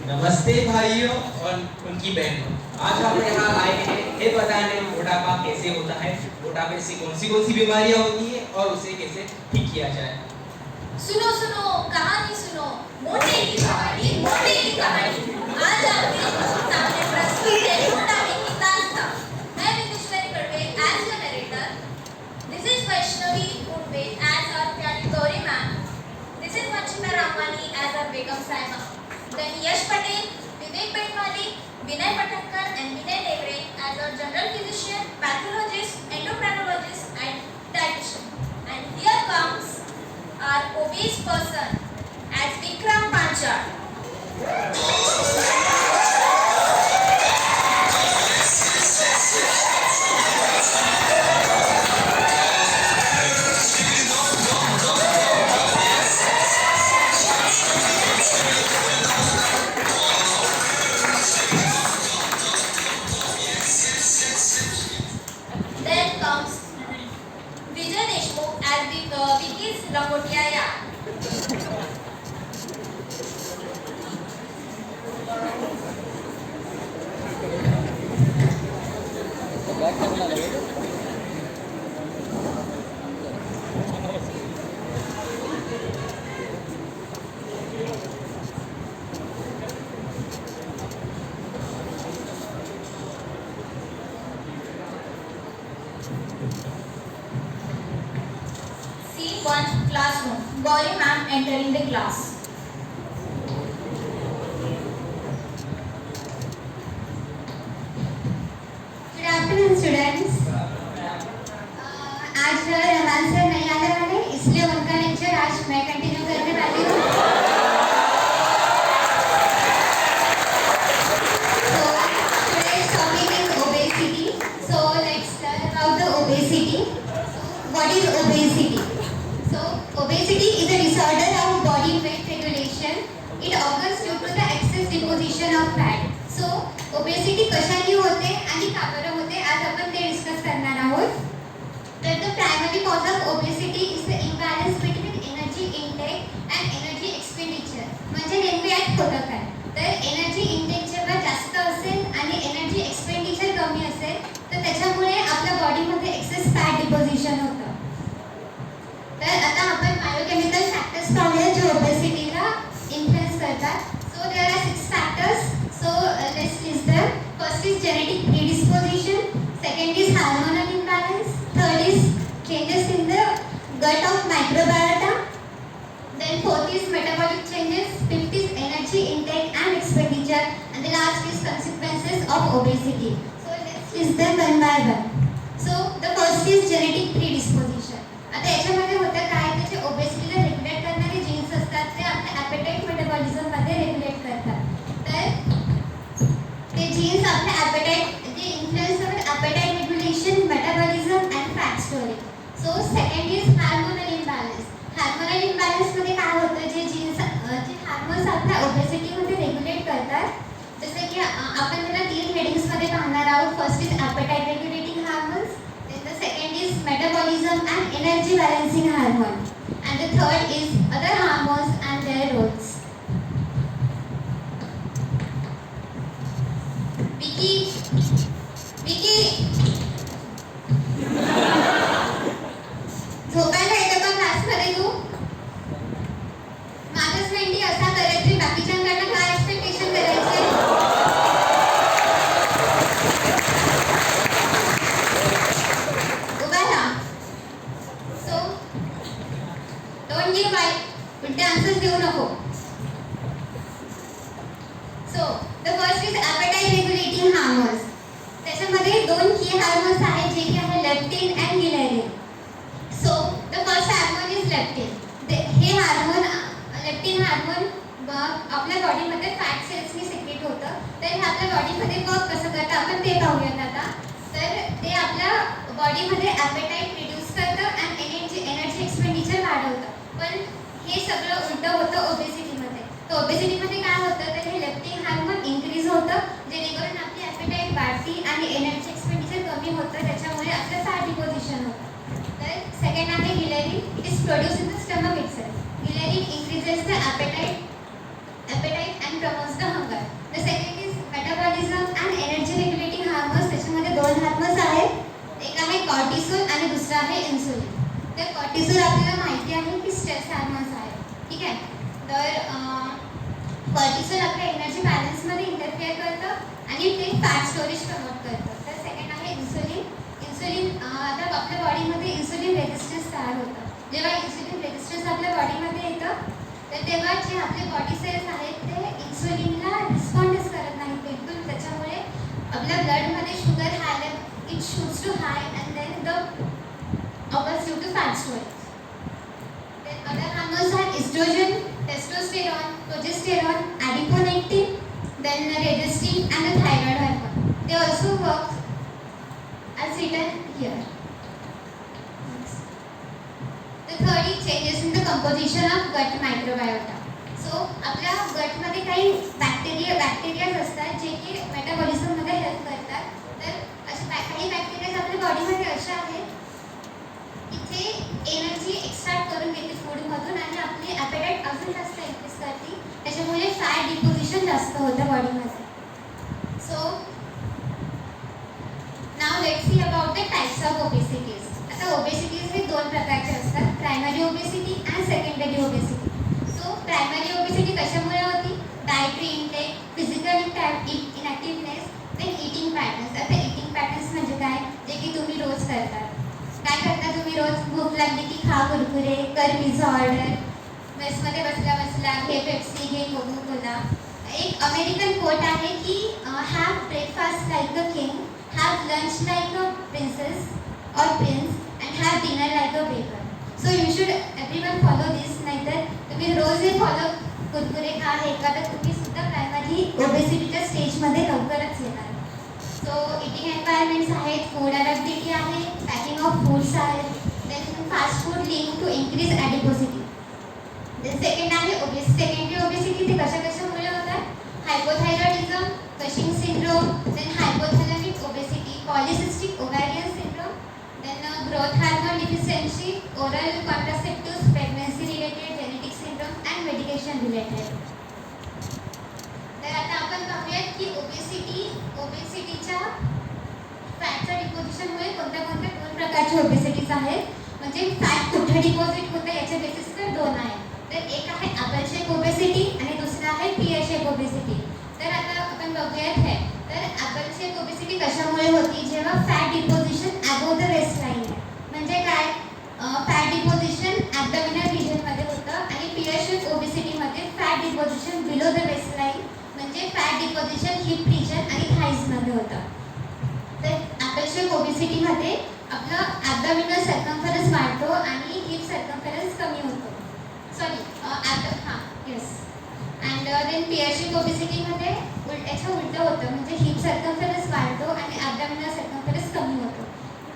नमस्ते भाइयों और उनकी बहनों। आज हम यहाँ आए हैं ये बताने मोटापा कैसे होता है, मोटापे से कौन सी बीमारियाँ होती है और उसे कैसे ठीक किया जाए। सुनो सुनो कहानी सुनो, मोटे की कहानी, मोटे की कहानी। आज आपके सामने प्रस्तुत है मोटापे की दास्तां। मैं विदुश्री curve as your narrator. This is Vaishnavi Kurve as our प्यारी Gauri ma'am. This is Vanshita Ramwani as our Begum Saima. Then Yash Patel, Vivek Benwali, Vinay Patankar and Vinay Devre as our general physician, pathologist, endocrinologist and dietitian. And here comes our obese person as Vikram Panchal. Then comes Vijay Deshmukh as Vicky's Langotia Yaar. C1 classroom. Gauri ma'am entering the class. Good afternoon, students. आज Rahman sir नहीं आने वाले, इसलिए उनका lecture आज मैं continue करने वाली हूँ। So today's topic is obesity. So let's learn about the obesity. What is obesity? So obesity is a disorder of body weight regulation. It occurs due to the excess deposition of fat. So obesity कशाने होते आणि का बरं होते आज आपण ते discuss करणार आहोत. तर the primary cause of obesity is the imbalance between energy intake and energy expenditure. म्हणजे नेमकं यात होतं काय? तर एनर्जी इंटेक जेव्हा जास्त असेल आणि एनर्जी एक्सपेंडिचर कमी असेल तर त्याच्यामुळे आपल्या बॉडीमध्ये एक्सेस फॅट डिपॉझिशन होतं. तर आता आपण बायोकेमिकल फॅक्टर्स पाहूया जे ओबेसिटीला इन्फ्लुएन्स करतात. So there are 6 factors. So let's list them. First is genetic predisposition, second is hormonal imbalance, third is changes in the gut of microbiota, then fourth is metabolic changes, fifth is energy intake and expenditure, and the last is consequences of obesity. So let's list them one by one. So the first is genetic predisposition. आता याच्यामध्ये होतं काय, त्याचे ओबेसिटीला regulate करणारे jeans असतात ते आपल्या appetite metabolism मध्ये रेग्युलेट करतात. तर ते जीन्स आपल्या ॲपेटाईट जे इन्फ्लुएन्स करतात appetite regulation, metabolism and fat storage. So second is hormonal imbalance. Hormonal imbalance मध्ये काय होतं, जे जीन्स जे हार्मोन्स आपल्या ओबेसिटीमध्ये रेग्युलेट करतात, जसं की आपण त्याला 3 हेडिंग्स मध्ये पाहणार आहोत. First is appetite regulating hormones, then the second is metabolism and energy balancing hormone, and the third is other hormones and their roles. Vicky, Vicky, झोपायला येतं का क्लासमध्ये तू? माझंच मेंढी असा करायची, बाकीच्यांकडनं काय एक्सपेक्टेशन करायचे? उभा राहा. सो डोंट गिव माइक, उलटे आन्सर्स देऊ नको. So the first is appetite regulating hormones. त्याच्यामध्ये 2 की हार्मोन्स आहेत जे की आहे leptin and ghrelin. So the first hormone is leptin. हे हार्मोन लेप्टिन हार्मोन आपल्या बॉडीमध्ये फॅट सेल्सनी सिक्रेट होतं. तर हे आपल्या बॉडीमध्ये वर्क कसं करतं आपण ते पाहूयात आता. तर ते आपल्या बॉडीमध्ये ॲपेटाईट रिड्यूस करतं अँड एनर्जी एक्सपेंडिचर वाढवतं. पण हे सगळं उलटं होतं ओबेसिटीमध्ये. तर ओबेसिटीमध्ये काय होतं, तर हे लेप्टिन हार्मोन इन्क्रीज होतं जेणेकरून आपली ॲपेटाईट वाढती आणि एनर्जी एक्सपेंडिचर कमी होतं, त्याच्यामुळे आपलं फॅट डिपॉझिशन होतं. तर सेकंड आहे ghrelin. It is produce in the stomach itself. Ghrelin increases the appetite and promotes the hunger. दोन हार्मोन्स आहेत. एक आहे कॉर्टिसोल आणि दुसरा आहे इन्सुलिन. तर कॉर्टिसोल आपल्याला माहिती आहे की स्ट्रेस हार्मोन्स आहे. ठीक आहे. तर कॉर्टिसोल आपल्या एनर्जी बॅलन्समध्ये इंटरफिअर करतं आणि ते फॅट स्टोरेज प्रमोट करतं. तर सेकंड आहे इन्सुलिन. इन्सुलिन आता आपल्या बॉडीमध्ये इन्सुलिन रेझिस्टन्स तयार होतं. जेव्हा इन्सुलिन रेझिस्टन्स आपल्या बॉडीमध्ये येतं तर तेव्हा जे आपले बॉडी सेल्स आहेत ते इन्सुलिनला रिस्पॉन्डच करत नाहीत बिलकुल. त्याच्यामुळे आपल्या ब्लडमध्ये sugar high level it shoots to high and then the occurs due to fat storage. Then other hormones are estrogen, testosterone, progesterone, adiponectin, then regestrin and the thyroid hormone. They also work as written here. The third is changes in the composition of gut microbiota. So आपल्या गटमध्ये काही bacterias असतात जे की मेटाबॉलिझममध्ये help करतात. तर असे काही bacterias आपल्या बॉडीमध्ये असे आहेत इथे एनर्जी एक्स्ट्रॅक्ट करून घेते फूडमधून आणि आपली ॲपेटाईट अजून जास्त इन्क्रीज करते. त्याच्यामुळे फॅट डिपोजिशन जास्त होतं बॉडीमध्ये. So now let's see about the types of obesities. आता ओबेसिटीज हे दोन प्रकारचे असतात, primary obesity and secondary obesity. So primary obesity कशामुळे होती? Dietary intake, physical inactiveness, then eating patterns. आता ईटिंग पॅटर्न्स म्हणजे काय? जे की तुम्ही रोज करतात. काय करता तुम्ही रोज? भूक लागली की खा कुरकुरे, कर पिझ्झा ऑर्डर, मेसमध्ये बसल्या बसल्या घे पेप्सी, घे कोको कोला. एक अमेरिकन कोट आहे की have breakfast like a king, have lunch like a princess और prince and have dinner like a baker. So you should everyone follow this. नाहीतर तुम्ही रोज हे फॉलो कुरकुरे खा हे का तर तुम्ही सुद्धा प्रायमरी ओबेसिटीच्या स्टेजमध्ये लवकरच येणार. सो इटिंग एन्व्हायरमेंट्स आहेत, फूड अडॅप्टिव्हिटी आहे, पॅकिंग ऑफ फूड्स आहेत, then fast food link to increase adiposity. Then second आहे सेकंडरी ओबेसिटी. ते कशामुळे होतात? Hypothyroidism, Cushing syndrome, then hypothalamic obesity, polycystic ovarian syndrome, then growth hormone deficiency, oral contraceptives, pregnancy related genetic syndrome and medication related. तर आता आपण पाहूयात की ओबेसिटीच्या फॅटच्या डिपॉझिशनमुळे कोणत्या दोन प्रकारचे ओबेसिटीज आहेत. म्हणजे फॅट कुठे डिपॉझिट होतं याच्या बेसिसवर दोन आहेत. तर एक आहे ॲपल शेप ओबेसिटी आणि दुसरं आहे पियर शेप ओबेसिटी. तर आता आपण बघूयात हे. तर ॲपल शेप ओबेसिटी कशामुळे होती? जेव्हा fat deposition above the waist line आहे. म्हणजे काय? फॅट डिपॉझिशन ॲब्डोमिनल रिजनमध्ये होतं आणि पियर शेप ओबेसिटीमध्ये fat deposition below the waist line म्हणजे फॅट डिपॉझिशन हिप रिजन आणि थाईजमध्ये होतं. तर ॲपल शेप ओबेसिटीमध्ये आपलं ॲब्डोमिनल सर्कम्फरन्स वाढतो आणि हिप सर्कम्फरन्स कमी होतो. Sorry yes. And then pear shape ओबेसिटीमध्ये याच्या उलटं होतं. म्हणजे हिप सर्कम्फरन्स वाढतो आणि ॲब्डोमिनल सर्कम्फरन्स कमी होतो.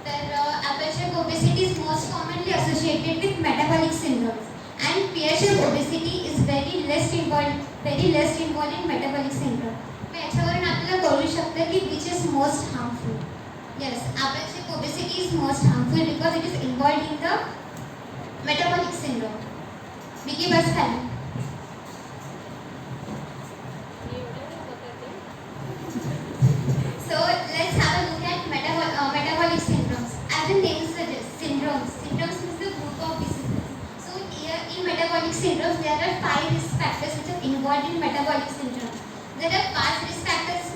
तर Apple shape obesity is most commonly associated with metabolic syndromes and pear shape obesity is very less involved in metabolic syndrome. मग याच्यावरून आपल्याला कळू शकतं की which is most harmful. Yes, apple shape obesity is most harmful because it is involved in the metabolic syndrome. Vicky बस खाली. So let's have a look at metabolic syndromes. As the name suggests, syndromes means the group of diseases. So here in metabolic syndromes there are 5 risk factors which are involved in metabolic syndrome. जर 5 risk factors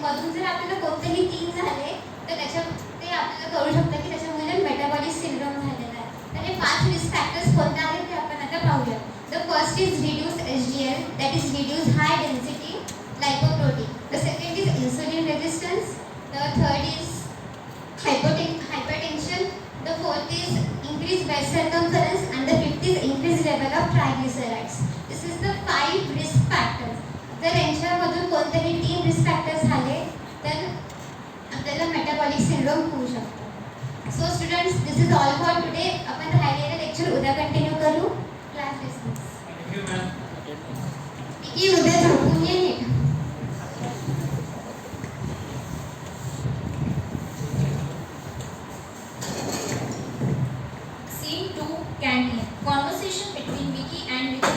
मधून जर आपल्याला कोणतेही 3 झाले तर ते आपल्याला कळू शकतं की त्याच्यामुळे मेटाबॉलिक सिंड्रोम झालेला आहे. तर हे 5 रिस्क फॅक्टर्स कोणते आहेत ते आपण आता पाहूया. The first is reduce HDL, that is reduce high density lipoprotein. The second is insulin resistance. The third is hypertension. The fourth is increased waist circumference and the fifth is increased level of triglycerides. This is the 5 risk factors. जर यांच्यामधून कोणतेही 3 risk factors झाले तर आपल्याला metabolic syndrome होऊ शकतो. So students, this is all for today. आपण राहिलेलं lecture उद्या कंटिन्यू करू. Class dismiss. Thank you ma'am. की उद्या झोपून ये NEET. Scene 2, canteen. Conversation between Vicky and Vicky.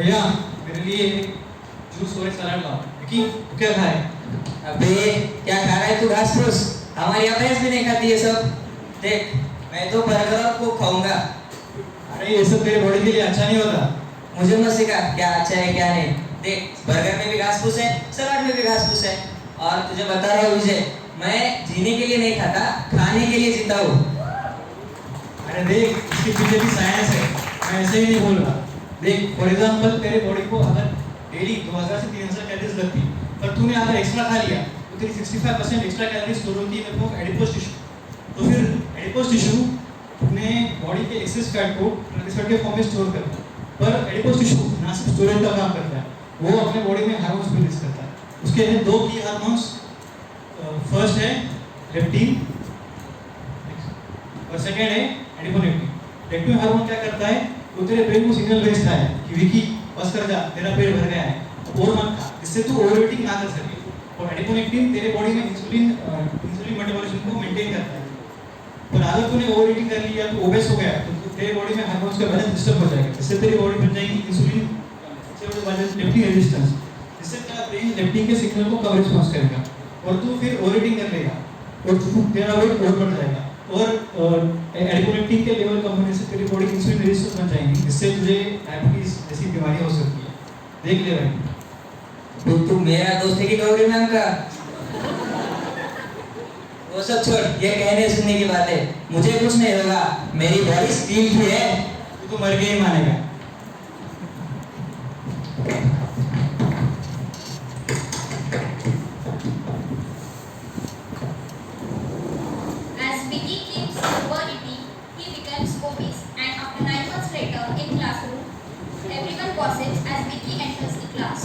भैया मेरे लिए जूस और एक सलाद लाओ। विकी तू क्या खाए? अबे क्या खा रहा है तू घास फूस? हमारी यहाँ भैंस भी नहीं खाती ये सब। देख मैं तो बर्गर और कोक खाऊंगा। अरे ये सब तेरे बॉडी के लिए अच्छा नहीं होता। मुझे मत सिखा क्या अच्छा है क्या नहीं। देख बर्गर में भी घास फूस है, सलाद में भी घास फूस है। और तुझे बता रहा हूँ विजय, मैं जीने के लिए नहीं खाता, खाने के लिए जीता हूँ। अरे देख इसके पीछे भी साइंस है, मैं ऐसे ही नहीं बोल रहा। देख फॉर एग्जांपल तेरे बॉडी को अगर डेली 2000 से 3000 कैलोरीज लगती, पर तूने अगर एक्स्ट्रा खा लिया तो तेरी 65% एक्स्ट्रा कैलोरीज स्टोर होती है मतलब एडिपोज टिश्यू। तो फिर एडिपोज टिश्यू अपने बॉडी के एक्सेस फैट को ट्रांसफर के फॉर्म में स्टोर करता है। पर एडिपोज टिश्यू ना सिर्फ स्टोरेज का काम करता है, वो अपने बॉडी में हार्मोन्स भी रिलीज करता है। उसके हैं दो की हार्मोन्स, फर्स्ट है लेप्टिन और सेकंड है एडिपोनेफ्रिन। लेप्टिन हार्मोन क्या करता है, वो तेरे ब्रेन को सिग्नल भेजता है कि विकी बस कर जा, तेरा पेट भर गया है, अब और मत खा, इससे तू ओवर ईटिंग ना कर सके। और एडिपोनेफ्रिन तेरे बॉडी में इंसुलिन मेटाबॉलिज्म को मेंटेन करता है। और अगर तूने ओवर ईटिंग कर लिया तो ओबेस हो गया तो तेरे बॉडी में हार्मोन्स का बैलेंस डिस्टर्ब हो जाएगा, इससे तेरी बॉडी बन जाएगी इंसुलिन लेप्टिन रेजिस्टेंस, जिससे तेरा ब्रेन लेप्टिन के सिग्नल को कम रिस्पॉन्स करेगा और तू फिर ओवर ईटिंग कर लेगा और तेरा वेट और बढ़ जाएगा। और एडिपोनेफ्रिन के लेवल कम होने से तेरी बॉडी इंसुलिन रेजिस्टेंस बन जाएगी, जिससे तुझे डायबिटीज जैसी बीमारी हो सकती है। देख ले भाई। तू मेरा दोस्त है कि गौरी मैम का? वो सब छोड़, ये कहने सुनने की बात है। मुझे कुछ नहीं होगा, मेरी बॉडी स्टील की है। तू तो मर के ही मानेगा। As Vicky keeps overeating, he becomes obese, and after 9 months later in classroom, everyone gossips as Vicky enters the class.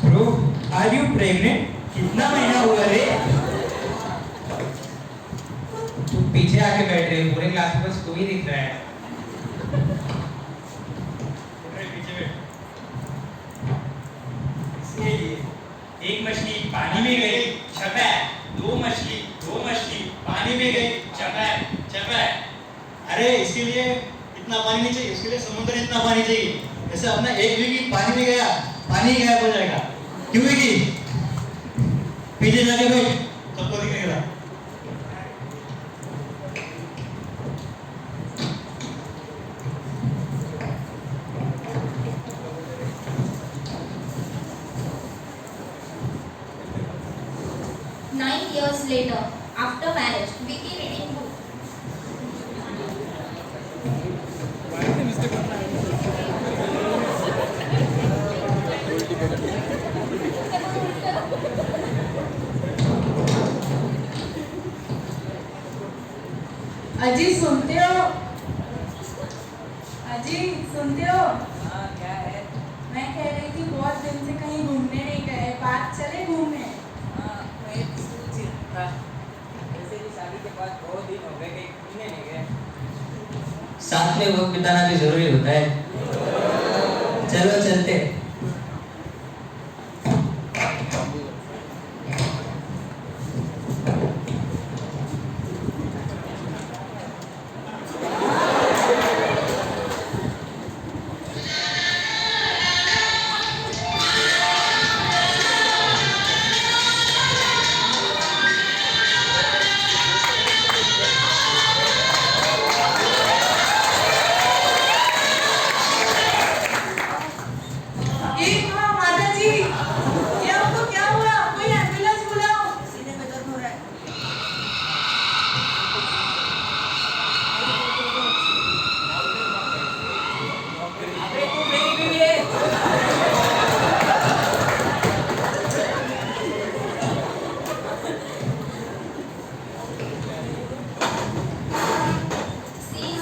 Bro are you pregnant? कितना महीना हुआ रे? तू पीछे आके बैठ रही है, पूरे क्लास में बस तू ही दिख रहा है। पीछे बैठ। इसके लिए एक मछली पानी में गई, छपैक। दो मछली पानी में गई, छपैक। अरे इसके लिए इतना पानी नहीं चाहिए, इसके लिए समुद्र इतना पानी चाहिए। जैसे अपना एक विकी पानी में गया, पानी ही गायब हो जाएगा। क्यों विकी? पीछे जाके बैठ, सबको दिखेगा। Nine years later, after marriage, Vicky reading book. अजी सुनते हो? अजी सुनते हो? हाँ क्या है? मैं कह रही थी बहुत दिन से कहीं घूमने नहीं गए, पार्क चले घूमने। हाँ मैं सोच ही रहा था, वैसे भी शादी के बाद बहुत दिन हो गए कहीं घूमने नहीं गए। साथ में वक्त बिताना भी जरूरी होता है। चलो चलते।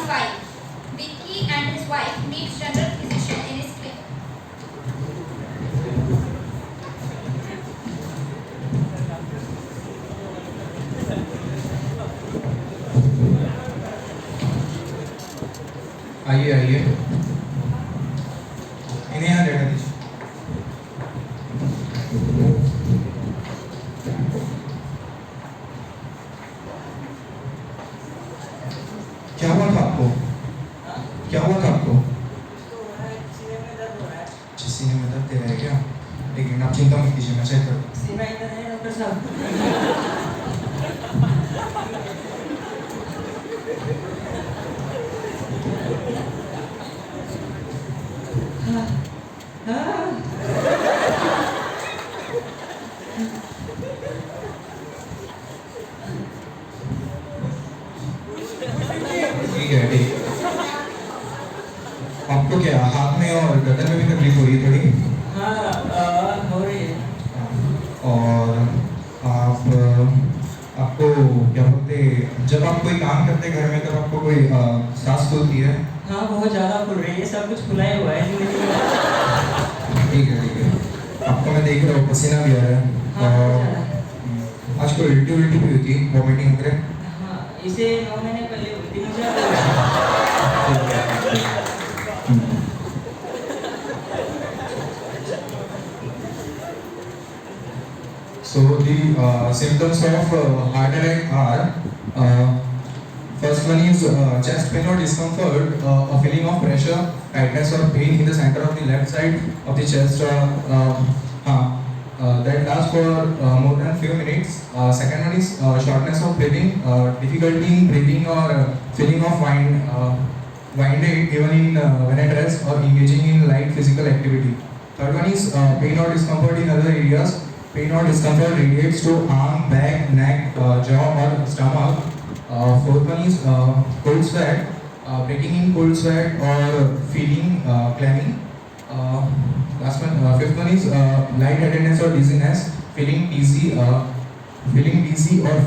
5. Vicky and his wife meets general physician in his clinic. आइए आइए इन्हें यहाँ लेकर दीजिए। क्या हुआ था आपको? हाँ? क्या हुआ था आपको? तो हो रहा है, सीने में दर्द हो रहा है। अच्छा, सीने में दर्द दे रहा है क्या? लेकिन आप चिंता मत कीजिए, मैं चेक कर दूँ। सीना इधर है डॉक्टर साहब। हाँ, हाँ। ठीक है, ठीक। आपको क्या हाथ में और गर्दन में भी तकलीफ हो रही है थोड़ी? हाँ, हो रही है। और आपको क्या बोलते, जब आप कोई काम करते हैं घर में, तब आपको कोई सांस फूलती है? हाँ, बहुत ज़्यादा खुल रही है, सब कुछ खुला ही हुआ है जिंदगी में। ठीक है, ठीक है। आपको मैं देख रहा हूँ, पसीना भी आ रहा है। हाँ, बहुत और ज़्यादा। आज कोई उल्टी उल्टी भी हुई थी, वॉमिटिंग वगैरह? हाँ, इसे 9 महीने पहले हुई थी मुझे। So the symptoms of heart attack are first one is chest pain or discomfort, a feeling of pressure, tightness or pain in the center of the left side of the chest, that lasts for more than few minutes. Second one is shortness of breathing, difficulty in breathing or feeling of winded even in when at rest or engaging in light physical activity. Third one is pain or discomfort in other areas. Pain or discomfort radiates to arm, back, neck, jaw or stomach. Fourth one is cold sweat, breaking in cold sweat or feeling clammy. Last one, fifth one is lightheadedness or dizziness, feeling dizzy or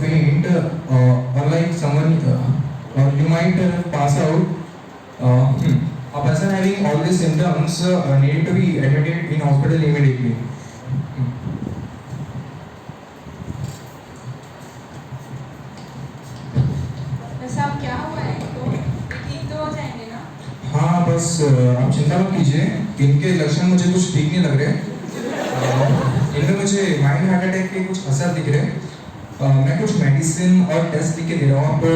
faint, unlike someone, or you might pass out. A person having all these symptoms need to be admitted in hospital immediately. वैसे अब क्या हुआ है इनको? ठीक तो हो जाएंगे ना? हाँ, बस आप चिंता मत कीजिए, इनके लक्षण मुझे कुछ ठीक नहीं लग रहे। इनमें मुझे माइल्ड हार्ट अटैक के कुछ असर दिख रहे हैं। मैं कुछ मेडिसिन और टेस्ट लिख के दे रहा हूँ आपको,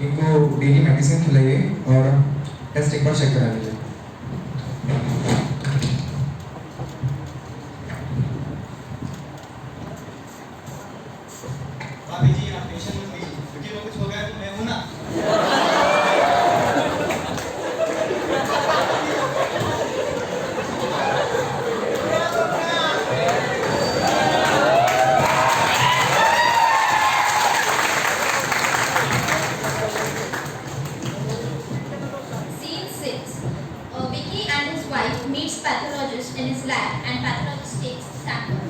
इनको डेली मेडिसिन खिलाइए और टेस्ट एक बार चेक करा लीजिए। भाभी जी, आप टेंशन मत लीजिए, क्योंकि वो कुछ हो गया तो मैं हूँ ना। Scene 6. Vicky and his wife meets pathologist in his lab and pathologist takes sample.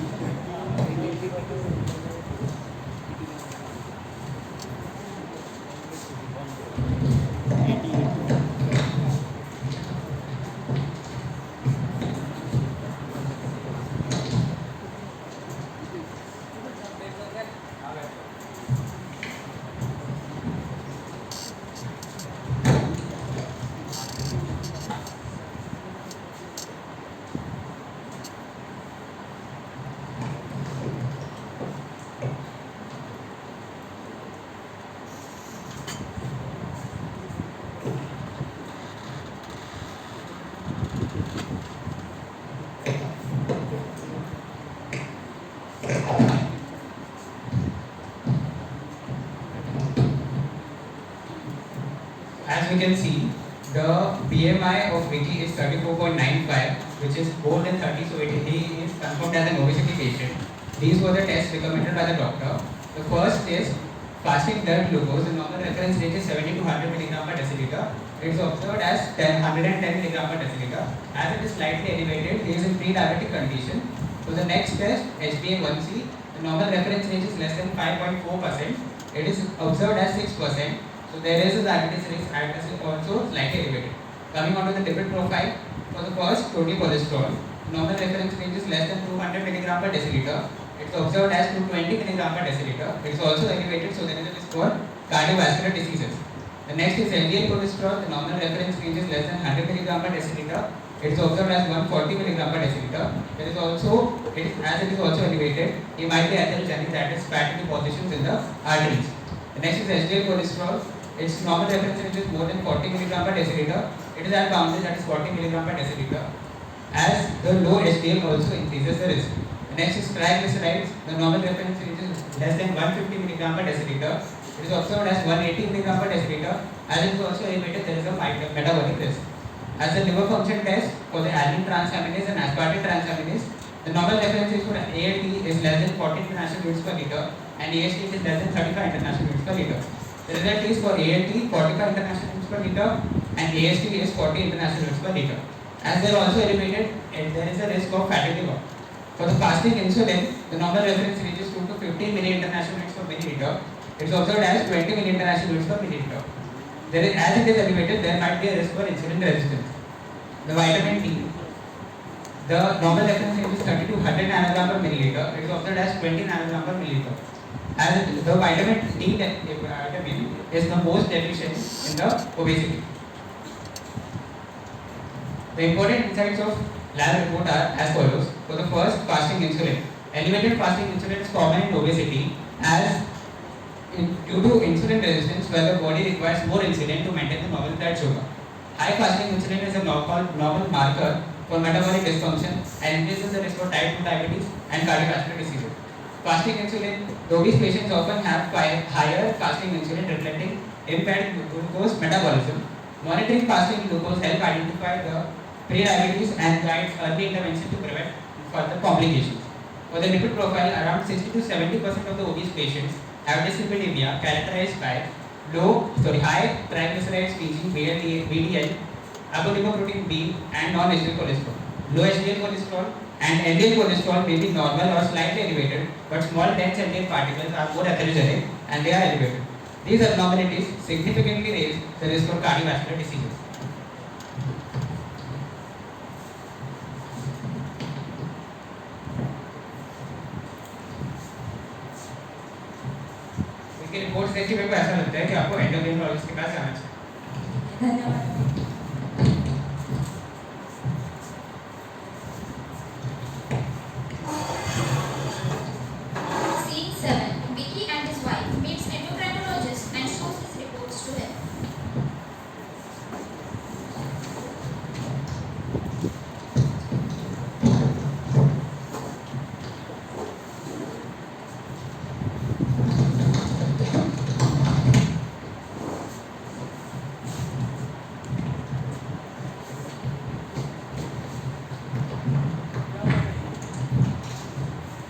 As we can see, the BMI of Vicky is 34.95, which is more than 30, so he is confirmed as an obesity patient. These were the tests recommended by the doctor. The first is fasting blood glucose. The normal reference range is 70 to 100 milligram per deciliter. It is observed as 110 milligram per deciliter. As it is slightly elevated, he is in pre-diabetic condition. So the next test, HbA1c, the normal reference range is less than 5.4%. It is observed as 6%. So So there is a diabetes risk also slightly elevated. Coming on to the lipid profile, for the first, total cholesterol, normal reference range is less than 200 milligram per deciliter. It's observed as 220 milligram per deciliter. It's also elevated, so there is a risk for cardiovascular diseases. The next is LDL cholesterol. The normal reference range is less than 100 milligram per deciliter. It is observed as 140 milligram per deciliter. There is also, as it is also elevated, it might be atherogenic, that is fat depositions in the arteries. The next is HDL cholesterol. Its normal reference range is more than 40 milligram per deciliter. It is at boundary, that is 40 milligram per deciliter. As the low HDL also increases the risk. The next is triglycerides. The normal reference range is less than 150 milligram per deciliter. It is observed as 180 milligram per deciliter. As it is also elevated, there is a metabolic risk. As the liver function test for the alanine transaminase and aspartate transaminase, the normal reference range for ALT is less than 40 international units per liter and AST is less than 35 international units per liter. The result is for ALT 45 international units per liter and AST is 40 international units per liter. As they are also elevated, there is a risk of fatty liver. For the fasting insulin, the normal reference range is 2 to 15 milli international units per milliliter. It is observed as 20 milli international units per milliliter. As it is elevated, there might be a risk for insulin resistance. The vitamin D, the normal reference range is 30 to 100 nanogram per milliliter. It is observed as 20 nanogram per milliliter. As the vitamin D vitamin is the most deficient in the obesity. The important insights of lab report are as follows. For the first, fasting insulin. Elevated fasting insulin is common in obesity as due to insulin resistance, where the body requires more insulin to maintain the normal blood sugar. High fasting insulin is a normal marker for metabolic dysfunction and increases the risk for type 2 diabetes and cardiovascular diseases. Fasting insulin, the obese patients often have higher fasting insulin reflecting impaired glucose metabolism. Monitoring fasting glucose helps identify the pre-diabetes and guides early intervention to prevent further complications. For the lipid profile, around 60 to 70% of the obese patients have dyslipidemia characterized by high triglycerides, TG, VDL, apolipoprotein B, and non-HDL cholesterol. Low HDL cholesterol and LDL cholesterol may be normal or slightly elevated, but small dense LDL particles are more atherogenic and they are elevated. These abnormalities significantly raise the risk for cardiovascular diseases. इसके reports देख के मेरे को ऐसा लगता है कि आपको एंडोक्राइनोलॉजिस्ट के पास जाना चाहिए। धन्यवाद। Scene 7. Vicky and his wife meets endocrinologist and shows his reports to him.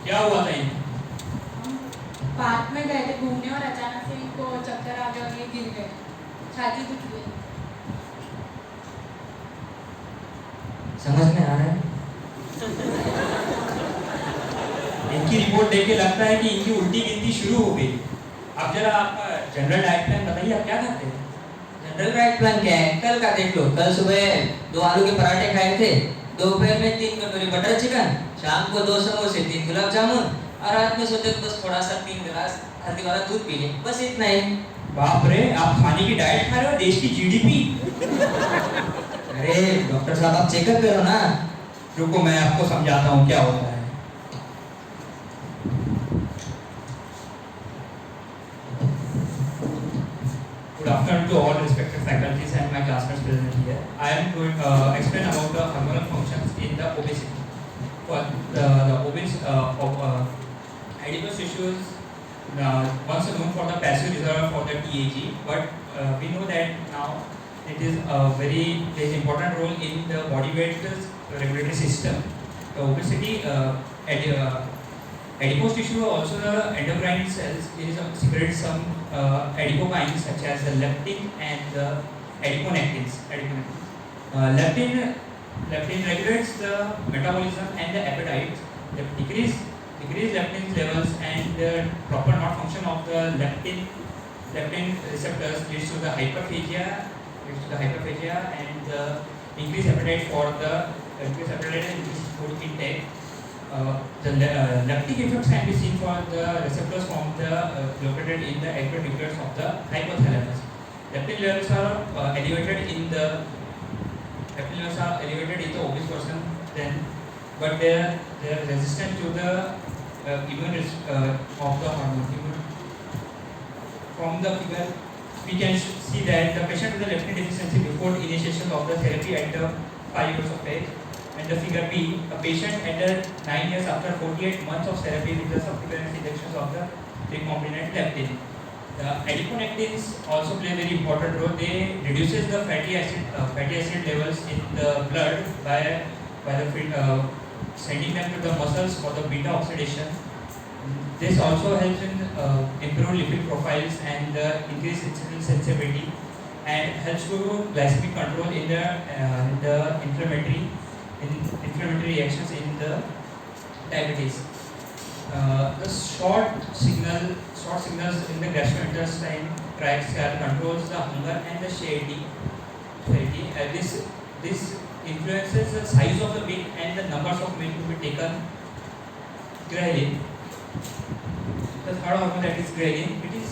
क्या हुआ था इन्हें? पार्क में गए थे घूमने और अचानक से इनको चक्कर आ गया और ये गिर गए, छाती दुख गई। समझ में आ रहा है? इनकी रिपोर्ट देख के लगता है कि इनकी उल्टी गिनती शुरू हो गई। अब जरा आपका जनरल डाइट प्लान बताइए, आप क्या खाते हैं? जनरल डाइट प्लान क्या है? कल का देख लो। कल सुबह 2 आलू के पराठे खाए थे, दोपहर में 3 कटोरी बटर चिकन, शाम को 2 समोसे 3 गुलाब जामुन और रात में सोते तो बस थोड़ा सा 3 गिलास हल्दी वाला दूध पी लें, बस इतना ही। बाप रे, आप खाने की डाइट खा रहे हो, देश की जीडीपी। अरे डॉक्टर साहब आप चेकअप करो ना। रुको मैं आपको समझाता हूँ क्या होता है। Good afternoon to all respected faculties and my classmates present here. I am going to explain about the hormonal functions in the obesity. For the obese adipose tissues, once known for the passive reservoir for the TAG, but we know that now it is plays important role in the body weight regulatory system. The obesity adipose tissue also the endocrine cells secretes some adipokines such as the leptin and the adiponectins. Leptin regulates the metabolism and the appetite. The decrease leptin levels and the proper not function of the leptin receptors leads to the hyperphagia, and increased appetite and increased food intake. The leptic effects can be seen for the receptors located in the ectonucleus of the hypothalamus. Leptin levels are elevated in the obese person, but they are resistant to the immune of the hormone. From the figure, we can see that the patient with the leptin deficiency before initiation of the therapy at 5 years of age, and the figure B, a patient at 9 years after 48 months of therapy with the subcutaneous injections of the recombinant leptin. The adiponectins also play a very important role. They reduces the fatty acid levels in the blood by sending them to the muscles for the beta oxidation. This also helps in improve lipid profiles and increase insulin sensitivity, and helps to glycemic control in the inflammatory reactions in the diabetes. The short signals in the gastrointestinal tract controls the hunger and the satiety. This influences the size of the meal and the numbers of meal to be taken. Ghrelin, the third hormone, that is ghrelin, it is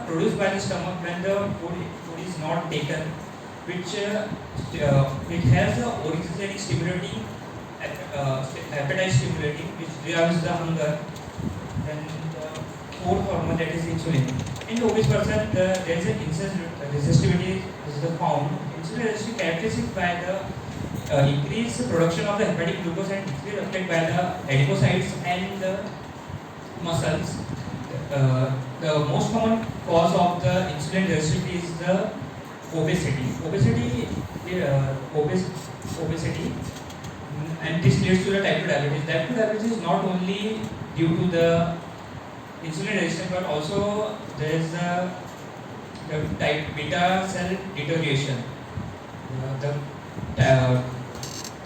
produced by the stomach when the food is not taken, which it has a orexigenic stimulating, appetite stimulating, which drives the hunger. Then the fourth hormone, that is insulin. In the obese person, there is an insulin resistivity is found. Insulin resistivity characteristic by the increased production of the hepatic glucose and decreased uptake by the adipocytes and the muscles. The most common cause of the insulin resistivity is the obesity, and this leads to the type 2 diabetes. Type 2 diabetes is not only due to the insulin resistance, but also there is the type beta cell deterioration. The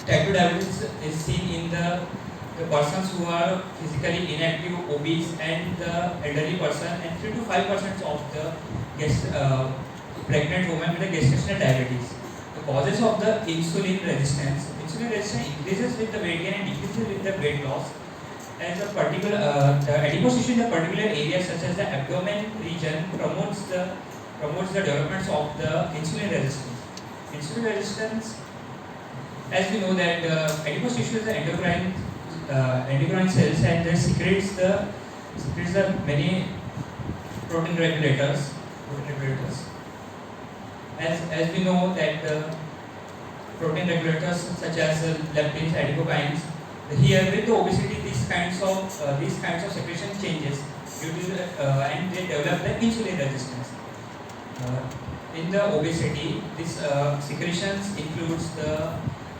type 2 diabetes is seen in the persons who are physically inactive, obese, and the elderly person, and 3 to 5% of the pregnant women with the gestational diabetes. The causes of the insulin resistance increases with the weight gain and decreases with the weight loss. As a particular, the adipose tissue in the particular area, such as the abdomen region, promotes the development of the insulin resistance. Insulin resistance, as we know that adipose tissue is the endocrine cells, and they secretes the many protein regulators. As we know that protein regulators such as leptins, adipokines, here with the obesity, these kinds of secretion changes due to and they develop the insulin resistance. In the obesity, these secretions includes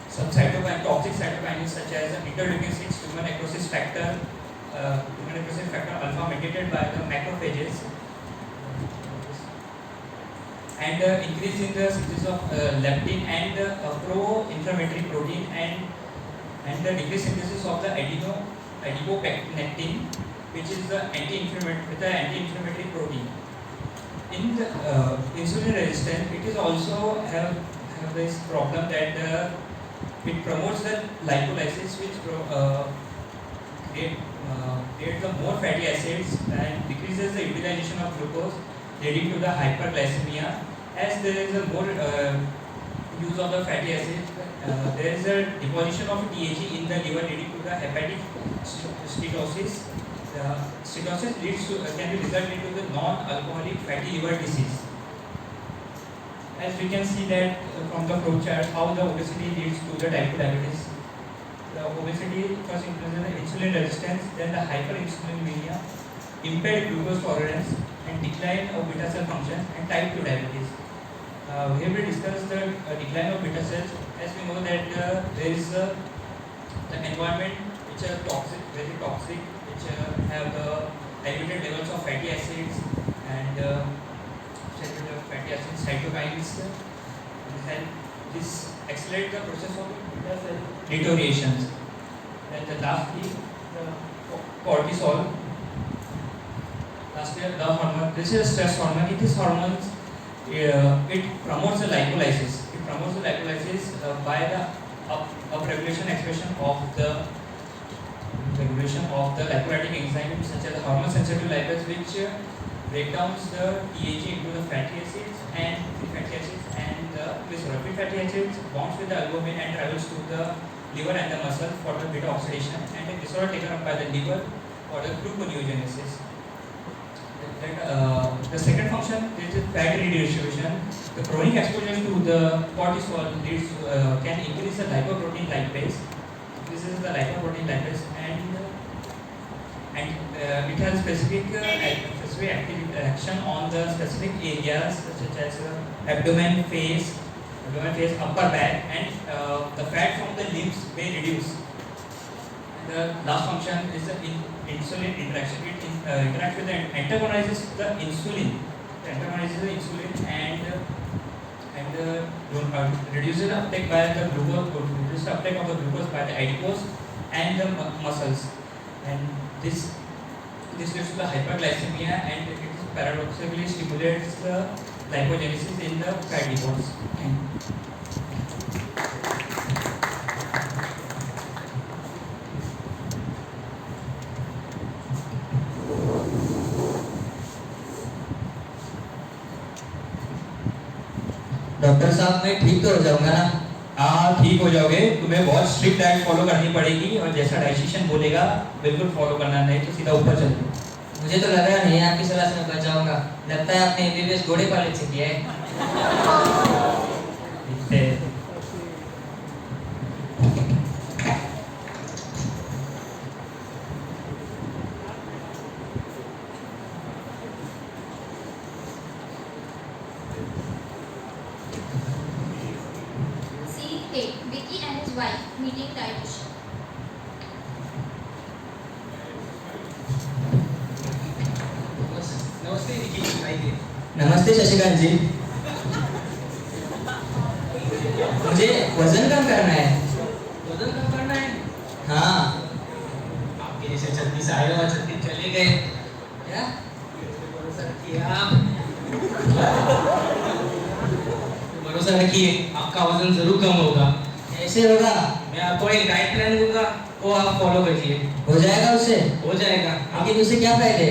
some toxic cytokines such as interleukin 6, human necrosis factor alpha, mediated by the macrophages, and increase in the synthesis of leptin and pro-inflammatory protein, and the decreased synthesis of the adipopectin, which is the anti-inflammatory protein. In the insulin resistance, it is also have this problem that it promotes the lipolysis, which creates the more fatty acids and decreases the utilization of glucose, leading to the hyperglycemia. As there is a more use of the fatty acid, there is a deposition of TAG in the liver, leading to the hepatic steatosis. Steatosis can be resulted into the non-alcoholic fatty liver disease. As we can see that from the flow chart, how the obesity leads to the type 2 diabetes. The obesity first includes the insulin resistance, then the hyperinsulinemia, impaired glucose tolerance, and decline of beta cell function, and type 2 diabetes. We have discussed the decline of beta cells. As we know that there is the environment which are toxic, very toxic, which have the elevated levels of fatty acids and cytokines, and this accelerates the process of beta cell deteriorations. And lastly, the cortisol. Lastly, the hormone. This is a stress hormone. This hormone it promotes the lipolysis. It promotes the lipolysis by the upregulation expression of the lipolytic enzymes such as the hormone sensitive lipase, which break down the TAG into the fatty acids and free fatty acids and the glycerol. Free fatty acids bonds with the albumin and travels to the liver and the muscle for the beta oxidation, and the glycerol taken up by the liver for the gluconeogenesis. The second function is the fat redistribution. The chronic exposure to the cortisol leads can increase the lipoprotein lipase. This is the lipoprotein lipase, and it has specific action on the specific areas such as abdomen, face, upper back, and the fat from the limbs may reduce. The last function is the insulin interaction. It interacts with the antagonizes the insulin. It antagonizes the insulin and reduces the uptake by the glucose, reduces the uptake of the glucose by the adipose and the muscles. And this leads to the hyperglycemia, and it paradoxically stimulates the lipogenesis in the fat depots. Doctor साहब मैं ठीक तो हो जाऊंगा ना? हाँ, ठीक हो जाओगे। तुम्हें बहुत स्ट्रिक्ट डाइट फॉलो करनी पड़ेगी और जैसा डाइटिशियन बोलेगा बिल्कुल फॉलो करना, नहीं तो सीधा ऊपर चल दो। मुझे तो लग रहा नहीं आपकी सलाह से मैं बच जाऊंगा। लगता है आपने एमबीबीएस घोड़े पाले से किया है। Scene 8. Vicky and his wife meeting dietitian. नमस्ते विकी जी, आइए। नमस्ते शशिकांत जी। मुझे वजन कम करना है। वजन कम करना है? हाँ। आपके जैसे जल्दी से आए और जल्दी चले गए। क्या? भरोसा रखिए आप। भरोसा रखिए, आपका वजन जरूर कम होगा। कैसे होगा? मैं आपको एक डाइट प्लान दूंगा, वो आप फॉलो करिए। हो जाएगा उससे? हो जाएगा। लेकिन उससे क्या फायदे?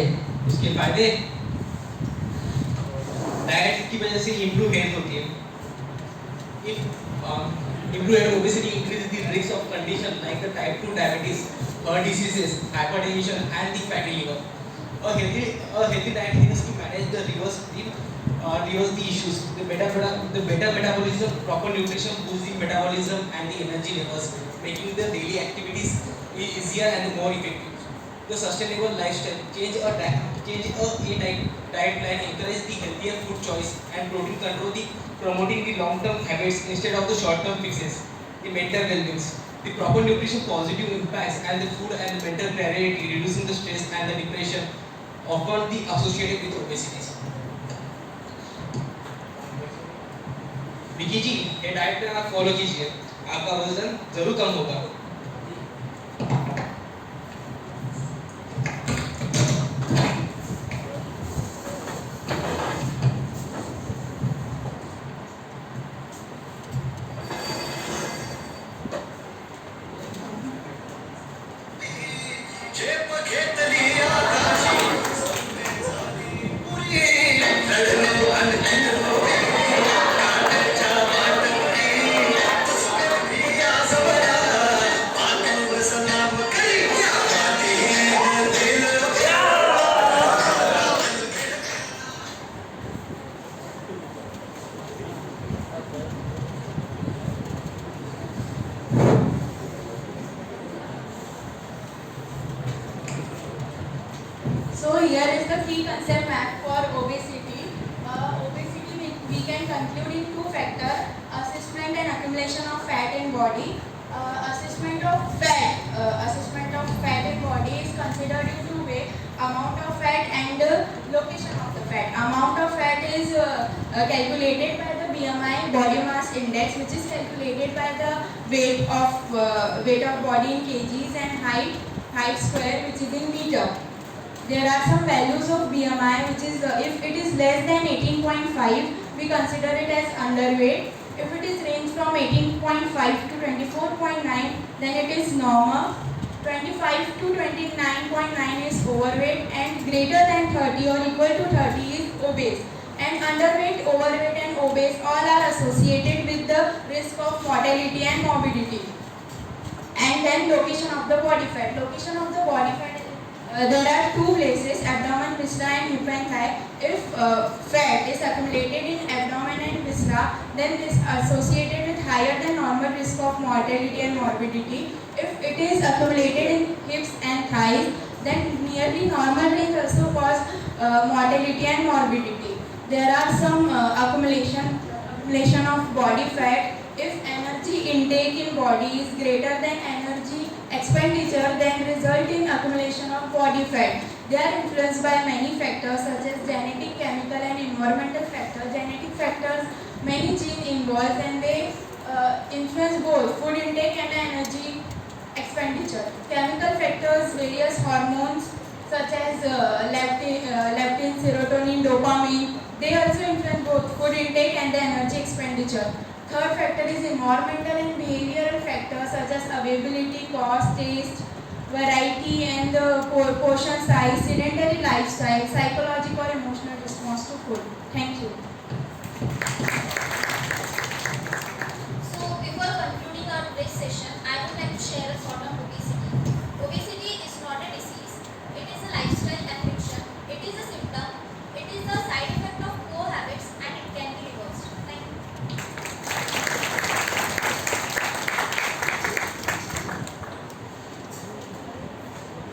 उसके फायदे डाइट की वजह से इम्प्रूव हेल्थ होती है। Improve health obesity increases the risk of conditions like the type 2 diabetes, heart diseases, hypertension, and the fatty liver. A healthy diet helps to manage the reverse the issues. The better metabolism, proper nutrition boosts the metabolism and the energy levels, making the daily activities easier and more effective. The sustainable lifestyle change a diet plan, encourage the healthier food choice and protein control, promoting the long-term habits instead of the short-term fixes. The mental well-being, the proper nutrition positive impacts and the food and mental clarity, reducing the stress and the depression often the associated with obesity. Vicky जी, ये diet plan आप follow कीजिए, आपका वजन जरूर कम होगा। So here is the key concept map for obesity. Obesity we can conclude in two factors: assessment and accumulation of fat in body. Assessment of fat in body is considered in two ways: amount of fat and location of the fat. Amount of fat is calculated by the BMI, body mass index, which is calculated by the weight of body in kgs, and height square, which is in meter. there are some values of BMI, which is if it is less than 18.5, we consider it as underweight. If it is range from 18.5 to 24.9, then it is normal. 25 to 29.9 is overweight, and greater than 30 or equal to 30 is obese. And underweight, overweight and obese all are associated with the risk of mortality and morbidity. And then location of the body fat. Location of the body fat, there are two places, abdomen, viscera and hip and thigh. If fat is accumulated in abdomen and viscera, then this is associated with higher than normal risk of mortality and morbidity. If it is accumulated in hips and thighs, then nearly normal range also cause mortality and morbidity. There are some accumulation of body fat. If energy intake in body is greater than energy expenditure, then result in accumulation of body fat. They are influenced by many factors such as genetic, chemical and environmental factors. Genetic factors, many genes involved, and they influence both food intake and energy expenditure. Chemical factors, various hormones such as leptin, serotonin, dopamine, they also influence both food intake and the energy expenditure. Third factor is environmental and behavioral factors such as availability, cost, taste, variety and the portion size, sedentary lifestyle, psychological or emotional response to food. Thank you.